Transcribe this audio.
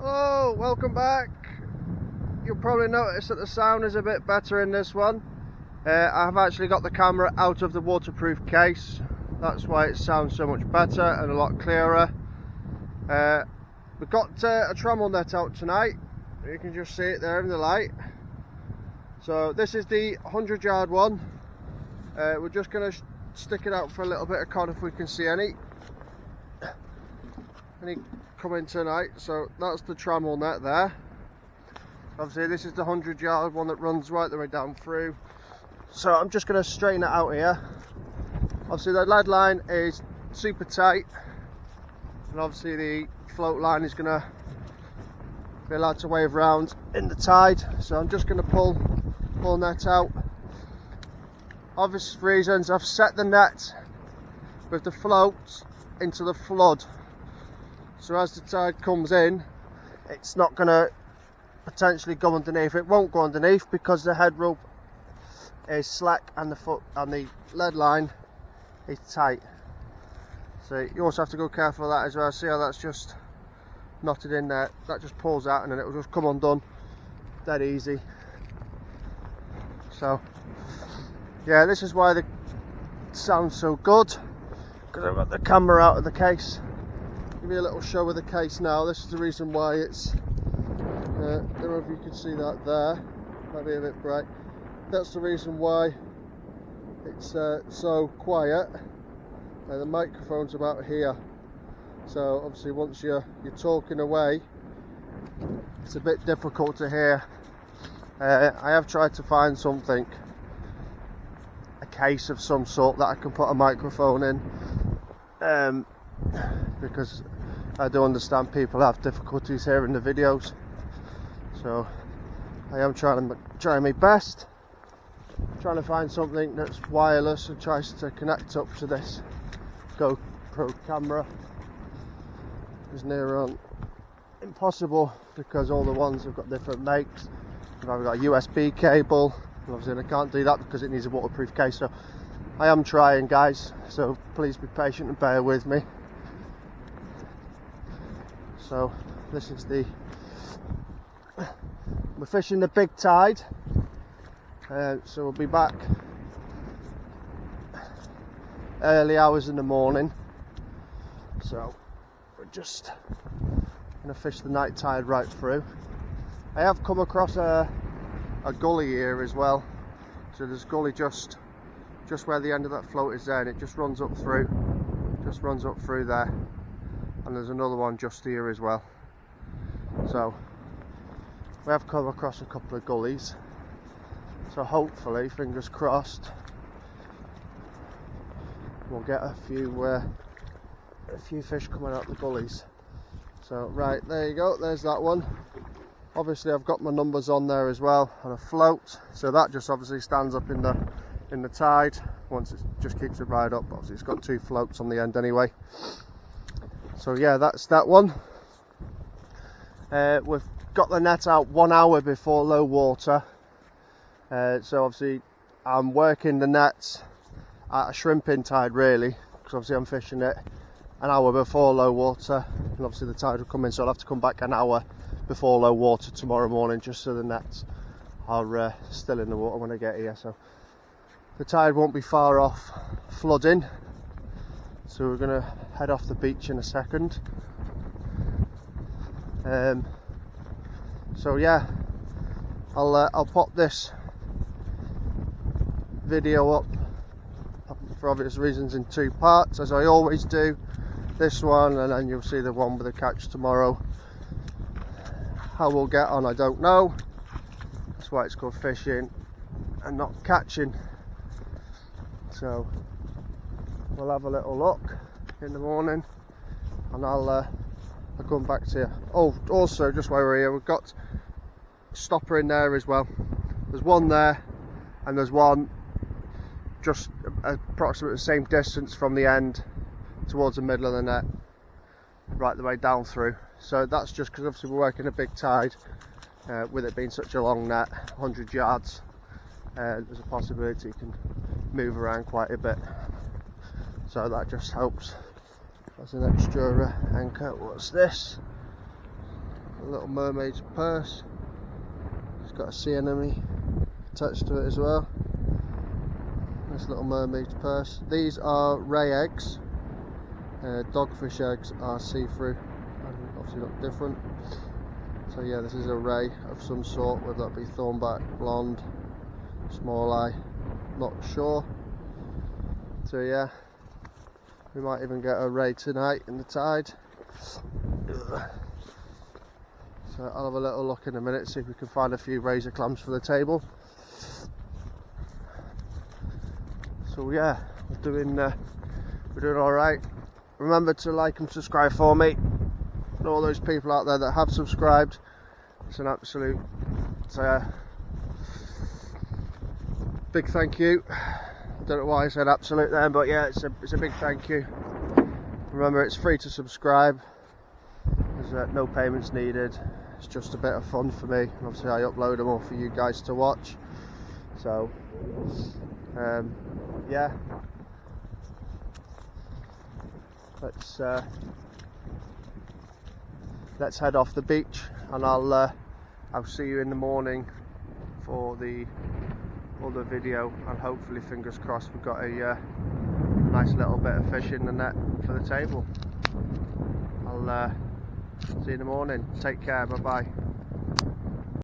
Hello, welcome back. You'll probably notice that the sound is a bit better in this one. I've actually got the camera out of the waterproof case. That's why it sounds so much better and a lot clearer. We've got a Trammel net out tonight. You can just see it there in the light. So this is the 100-yard one. We're just going to stick it out for a little bit of cod if we can see any come in tonight. So that's the Trammel net there. Obviously this is the 100-yard one that runs right the way down through. So I'm just going to straighten it out here. Obviously the lead line is super tight, and obviously the float line is going to be allowed to wave around in the tide. So I'm just going to pull net out. Obvious reasons, I've set the net with the float into the flood, so as the tide comes in, it's not going to potentially go underneath. It won't go underneath because the head rope is slack and the foot and the lead line is tight. So you also have to go careful with that as well. See how that's just knotted in there? That just pulls out and then it will just come undone dead easy. So yeah, this is why the sound's so good, because I've got the camera out of the case. Give you a little show of the case now. This is the reason why it's I don't know if you can see that there, might be a bit bright. That's the reason why it's so quiet. The microphone's about here, so obviously once you're talking away, it's a bit difficult to hear. I have tried to find something, a case of some sort that I can put a microphone in, because I do understand people have difficulties hearing the videos. So I am trying my best, trying to find something that's wireless and tries to connect up to this GoPro camera. It's near on impossible because all the ones have got different makes. I've got a USB cable, and obviously I can't do that because it needs a waterproof case. So I am trying, guys, so please be patient and bear with me. So this is we're fishing the big tide, so we'll be back early hours in the morning. So we're just going to fish the night tide right through. I have come across a gully here as well. So there's a gully just where the end of that float is there, and it just runs up through there. And there's another one just here as well. So we have come across a couple of gullies. So hopefully, fingers crossed, we'll get a few fish coming out the gullies. So right, there you go, there's that one. Obviously I've got my numbers on there as well on a float, so that just obviously stands up in the tide. Once it just keeps it right up. Obviously it's got two floats on the end anyway. So yeah, that's that one. We've got the net out 1 hour before low water. So obviously I'm working the net at a shrimping tide really, because obviously I'm fishing it an hour before low water, and obviously the tide will come in, so I'll have to come back an hour before low water tomorrow morning just so the nets are still in the water when I get here. So the tide won't be far off flooding. So we're going to head off the beach in a second. So yeah, I'll pop this video up for obvious reasons in two parts, as I always do. This one, and then you'll see the one with the catch tomorrow. How we'll get on, I don't know. That's why it's called fishing and not catching. So we'll have a little look in the morning, and I'll come back to you. Oh, also, just while we're here, we've got a stopper in there as well. There's one there, and there's one just approximately the same distance from the end towards the middle of the net, right the way down through. So that's just because obviously we're working a big tide, with it being such a long net, 100 yards. There's a possibility you can move around quite a bit. So that just helps. That's an extra anchor. What's this? A little mermaid's purse. It's got a sea anemone attached to it as well. This little mermaid's purse. These are ray eggs. Dogfish eggs are see-through and obviously look different. So yeah, this is a ray of some sort, whether that be thornback, blonde, small eye, not sure. So yeah, we might even get a ray tonight in the tide. So I'll have a little look in a minute, see if we can find a few razor clams for the table. So yeah, we're doing all right. Remember to like and subscribe for me, and all those people out there that have subscribed. It's an absolute big thank you. Don't know why I said absolute then, but yeah, it's a big thank you. Remember, it's free to subscribe. There's no payments needed. It's just a bit of fun for me, and obviously I upload them all for you guys to watch. So yeah, let's head off the beach, and I'll see you in the morning for the other video, and hopefully, fingers crossed, we've got a nice little bit of fish in the net for the table. I'll see you in the morning. Take care. Bye bye.